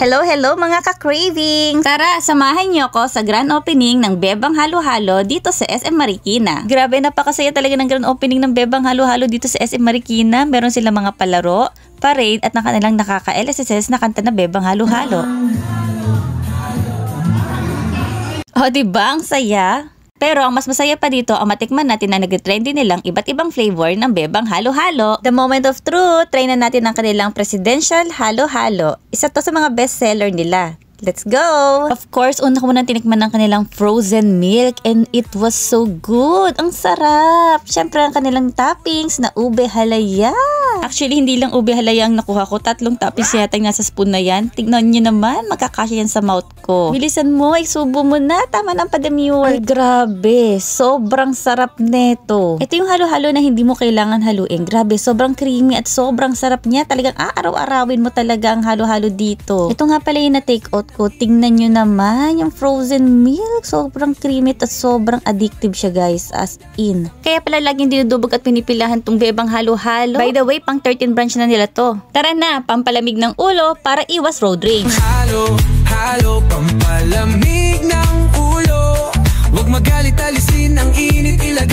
Hello mga ka-craving! Tara, samahan niyo ako sa grand opening ng Bebang Halo-Halo dito sa SM Marikina. Grabe, napakasaya talaga ng grand opening ng Bebang Halo-Halo dito sa SM Marikina. Meron silang mga palaro, parade at kanilang nakaka-LSS na kanta na Bebang Halo-Halo. O diba, ang saya? Pero ang mas masaya pa dito ang matikman natin na nag-trendy nilang iba't ibang flavor ng Bebang Halo-Halo. The moment of truth, try na natin ang kanilang Presidential Halo-Halo. Isa to sa mga best seller nila. Let's go! Of course, una ko munang tinikman ng kanilang frozen milk and it was so good. Ang sarap! Siyempre ang kanilang toppings na ube halaya. Actually, hindi lang ube halaya ang nakuha ko. 3 toppings yata yung nasa spoon na yan. Tignan nyo naman, magkakasya yan sa mouth ko. Bilisan mo, isubo mo na. Tama ng pa-demure. Ay, grabe. Sobrang sarap neto. Ito yung halo-halo na hindi mo kailangan haluin. Grabe, sobrang creamy at sobrang sarap niya. Talagang araw-arawin mo talaga ang halo-halo dito. Ito nga pala yung na-take out ko. Tingnan nyo naman yung frozen milk. Sobrang creamy at sobrang addictive siya, guys. As in. Kaya pala laging dinudubog at pinipilahan tong Bebang Halo-Halo. By the way, pang 13 branch na nila to. Tara na, pampalamig ng ulo para iwas road rage. Halo, pampalamig ng ulo. Huwag magalit, alisin ang init, ilagay